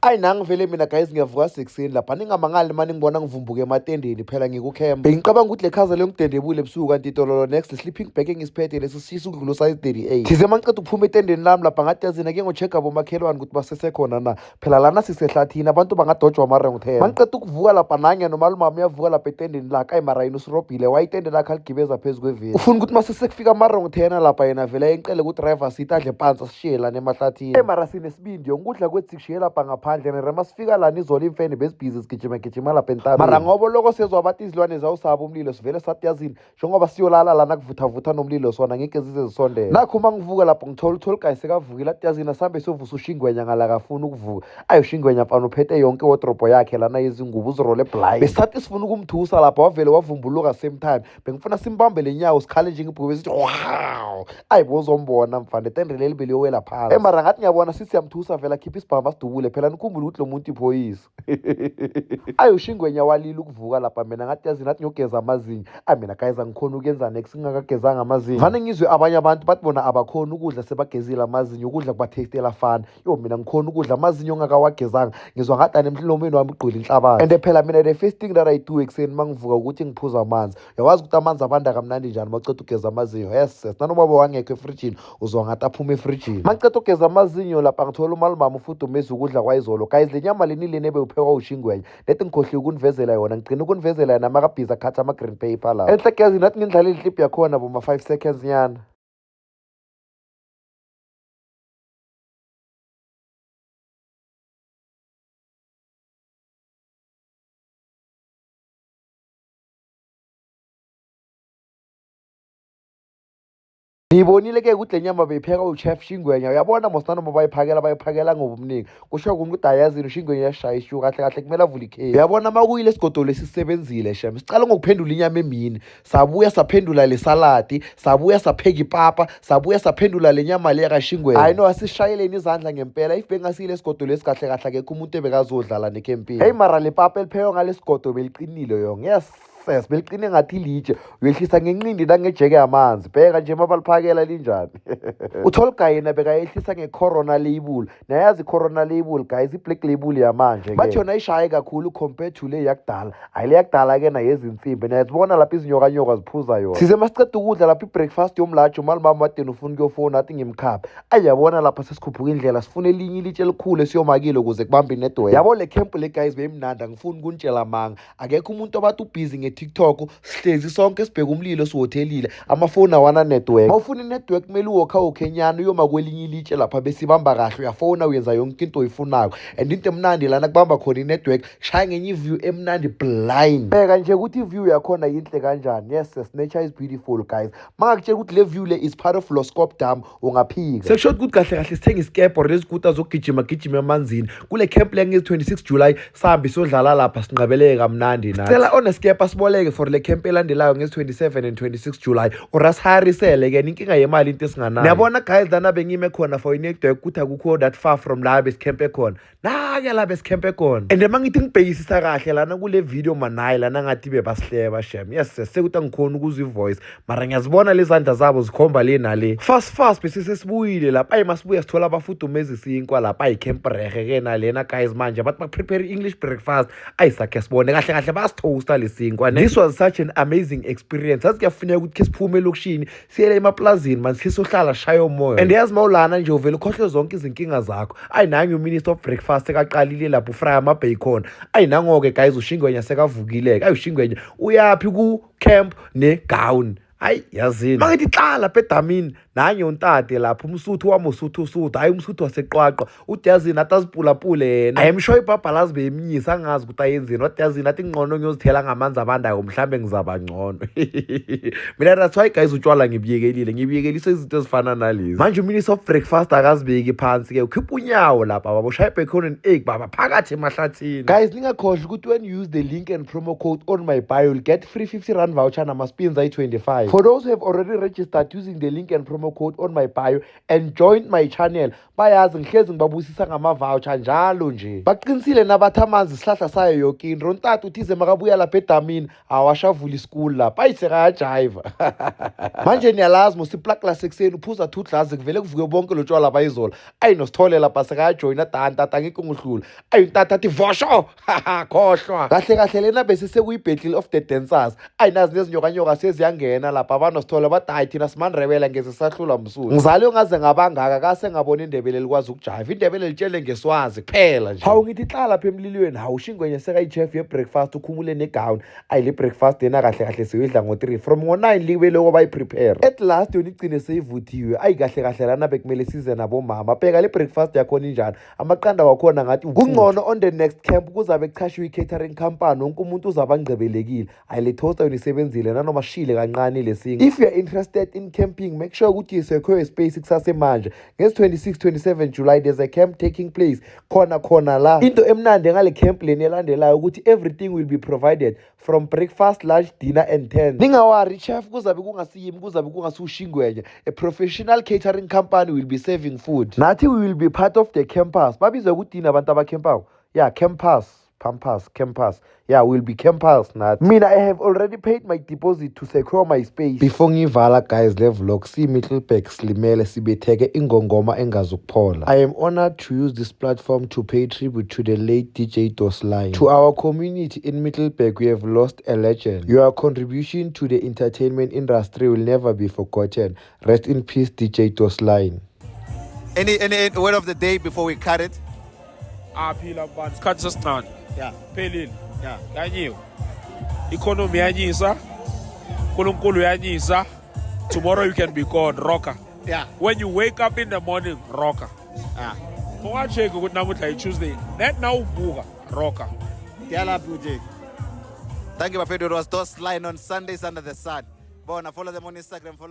Ayi nangivele mina guys ngiyavuka sekuseni lapha ningamangali manje ngibona ngivumbuke ematendeni phela ngikukhemba. Bengicabanga ukuthi le khaza lengidendebule ebusuku kanti itolo next sleeping bag engisiphethe lesi sisu ukudlula size 38. Thize mangiceda ukuphuma etendeni lami lapha ngathi yazina ke ngo-check-a bomakhelwane ukuthi basesekhona na. Phela lana sisehlathini abantu bangadojwa ama-round-10. Mangiceda ukuvuka lapha nanye nomalumami uyavuka lapha etendeni lakhe ayi mara yena usirobhile wayitende lakhe aligibeza phezu kweveni. Ufuna ukuthi masesekufika ama-round-10 lapha yena vele ayenqele ku-driver seat adle phansi asishiye lana emahlathini. Mara sinesibindi yokudla kwethu sikushiye lapha ngaphandle nerema sifika lana izola imfene besibhizi sigijima lapha entabeni. Mara ngoba loko sezwa bathi izilwane zawusaba umlilo sivele sathi yazini njengoba siyolala lana kuvuthavutha nomlilo sona ngeke zize zisondele. Nakho uma ngivuka lapho ngithola uTholigayi sekavukile athi yazini asambe siyovusa uShingwenya ngala kafuna ukuvuka. Ayi uShingwenya mfana uphethe yonke wardrobe yakhe lana yezingubo uzirole blind. Besathi sifuna ukumthusa lapha wavele wavumbuluka same time. Bengifuna simbambe lenyawo sikhale njengebhuku besithi wow. Ayi bozombona mfana etende leli beliyowela phansi. Mara ngathi ngiyabona sithi siyamthusa vele akhipha isibhamu asidubule phela nikhumbule ukuthi lo muntu iphoyisa. Ayi uShingwenya walila ukuvuka lapha mina ngathi yazini athi ngiyogeza amazinyo. Ayi mina guys angikhona ukuyenza next ngingakagezanga amazinyo. Vane ngizwe abanye abantu bathi bona abakhona ukudla sebagezile amazinyo ukudla kubathastela fana. Yo mina ngikhona ukudla amazinyo ongakawagezanga ngizwa ngathi anemhlomeni wami ugqwele inhlabathi. And phela mina the first thing that I do ekuseni mangivuka ukuthi ngiphuza amanzi. Yawazi ukuthi amanzi abanda kamnandi njani mawuceda ugeza amazinyo. Yes nanoma wangekho efrijini uzwa ngathi aphuma efrijini. Mangiceda ugeza amazinyo lapha ngithola umalumama ufudumeza ukudla kwayizolo. Guys le nyama lenile nebe uphekwa uShingwenya lethi ngikhohle ukunivezela yona ngicina ukunivezela yona makabhiza akhatha ama-green paper la. Enhlekezi nathi ngindlala idlip yakhona boma 5 seconds nyana. Ngiyibonile ke ukuthi le nyama beyipheka uChef Shingwenya uyabona mos nanoma bayiphakela ngobumningi kusho ukuthi ayazini uShingwenya yashaya ishu kahle kahle kumele avule ikhefu. Uyabona makuyile isigodo lesisebenzile shem sicala ngokuphendula inyama emini sabuya saphendula le saladi sabuya sapheka ipapa sabuya saphendula le nyama le kaShingwenya. Hayi no asishayeleni izandla ngempela if bengasile isigodo lesi kahle kahle akekho umuntu ebekazodlala necamping. Hey mara le papa eliphekwa ngalesigodo beliqinile yonke. Yes beliqine ngathi litshe uyehlisa ngenqindi nangejeke yamanzi bheka nje mabaliphakela linjani. uTholigayi yena bekayehlisa ngecorona label nayazi icorona label guys iblack label yamanje bathi yona ishaye kakhulu compared to le yakudala. Hayi le yakudala ke na yezinsimbi nayazibona lapha izinyokanyoka ziphuza yona. Size masiceda ukudla lapha ibreakfast yomlatsho umalumama wadeni ufuna ukuyofona athi ngimkhapha. Ayabona lapha sesikhuphuka indlela sifune elinye ilitshe elikhulu esiyomakile ukuze kubambe inetwork. Yabo le camp le guys beyimnandi angifuni kunitshela manga akekho umuntu obathi ubhizi TikTok sihlezi sonke sibheka umlilo siwothelile amafoni awana network. Mawufuna inetwork kumele uwokha Kenyana uyoma kwelinye ilitshe lapha besibamba kahle uyafona uyenza yonke into oyifunayo and into emnandi lana kubamba khona inetwork shaya ngenye view emnandi blind. Bheka nje ukuthi iview yakhona yinhle kanjani. Yes nature is beautiful guys. Mangakutshela ukuthi le view le is part of Loskop Dam ungaphika. Sekusho ukuthi kahle kahle sithenga iskepho lezikuta zokugijima emanzini kule camp le ngezi-26 July sahambe sodlala lapha sinqabeleke kamnandi nathi. Sicela oneskepa siboleke for le camp elandelayo ngezi-27 and 26 July urasiharisele ke inkinga yemali into esinganayo. Niyabona guys lana bengime khona for inetwork ukuthi akukho that far from la besikempe khona nake la besikempe khona and mangithi ngibhekisisa kahle lana kule video manayi lana ngathi bebasihleba shem. Yes sekuthi angikhona ukuzwa ivoice mara ngiyazibona lezandla zabo zikhomba le nale fast besisesibuyile lapha ayi masibuya sithola abafudumeza isinkwa lapha ayi camp rehe ke nalena guys manje bathi ba prepare English breakfast ayisakhe sibone kahle kahle basithosta lesinkwa. This was such an amazing experience. Sazi kuyafuneka ukuthi siphume elokishini siyele emaplazini manje sisohlala shaya umoya and yazi mawulana nje uvela ukhohle zonke izinkinga zakho. Ayi nange uminister of breakfast ekaqalile lapho ufry ama-bacon. Ayi nangoke guys uShingwenya sekavukileke. Ayi uShingwenya uyapi ku camp ne-gown. Hayi yazini mangithi xala pedamini nanye untate lapho umsuthu wami usuthu hayi umsuthu waseqwaqwa uthi yazini athi azipulapule yena. I am sure ibhabhalazi beyimnyisa angazi ukuthi ayenzini wathi yazini athi ngqono ngiyozithela ngamanzi abandayo mhlambe ngizaba ngcono. Mina that's why guys utshwala ngibiyekelise izinto ezifana nalezi. Manje uminister of breakfast akazibeki phansi ke ukhipha unyawo lapha baboshaya bacon and egg baba phakathi emahlathini. Guys ningakhohlwa ukuthi when you use the link and promo code on my bio you'll get free 50 rand voucher nama spins ayi-25. For those who have already registered using the link and promo promo code on my bio and join my channel. Bayazi ngihlezi ngibabusisa ngama-voucher njalo nje. Baqinisile nabathi amanzi isihlahla sayo yoke into. Rontathu uthize makabuya lapha edamini awashavula isikulu lapha ayisekayajiva. Manje niyalazi musiplakla sekuseni uphuza 2 glass kuvele kuvuke bonke lo tshwala bayizola. Ayinosithole lapha sekayajoyina tata ngikho ngihlula. Ayintata athi vosho khohlwa. Kahle lena bese sekuyi-battle of the dancers. Ayinazi nezinyokanyoka seziyangena lapha abanosithole bathi hayi thina simanrebela ngeze sahlula msulu. Ngizale ongaze ngabangaka kase ngabona indebele likwazi ukujiva. Indebele litshele ngeswazi kuphela nje. Hawu ngithi hlala lapha emlilweni. Hawu Shingwenya sekayi-chef ye-breakfast ukhumule ne-gown. Le breakfast yena kahle siyidla ngo-3 from ngo-9 libele ngoba ayi-prepare. At last yona igcine seyivuthiwe. Kahle lana bekumele size nabomama. Pheka le breakfast yakhona injani. Amaqanda wakhona ngathi kungcono on the next camp kuzabe kuchashiwe i-catering company. Wonke umuntu uzabe angcebelekile. Le toaster yona isebenzile nanoma shile kancane lesinga. If you are interested in camping, make sure ukuthi secure space kusasemanje. Ngezi-26-27 July there's a camp taking place khona la. Into emnandi ngale camp leni elandelayo ukuthi everything will be provided from breakfast, lunch, dinner and tent. Ningawari chef kuzabe kungasiyimi kuzabe kungasushingwenya. A professional catering company will be serving food. Nathi we will be part of the campus. Babizwa ukuthi yini abantu abacampayo? Yeah, campus. Campus. Yeah, we'll be campers nathi. Mina I have already paid my deposit to secure my space. Before ngivala guys le vlog si Middleburg Slimele sibetheke ingongoma engazukuphola. I am honored to use this platform to pay tribute to the late DJ Dosline. To our community in Middleburg, we have lost a legend. Your contribution to the entertainment industry will never be forgotten. Rest in peace DJ Dosline. Any word of the day before we cut it? Phila bani isikhathi sesincane. Yeah. Phelile. Yeah. Yanyiwe. Economy yanyisa. uNkulunkulu yanyisa. Tomorrow you can be called rocker. Yeah. When you wake up in the morning, rocker. Yeah. Ungacheke ukuthi namuhla Tuesday. Net now uvuka rocker. Dialapha. Thank you, my friend. It was Dosline on Sundays Under the Sun. Bona, follow them on Instagram. Follow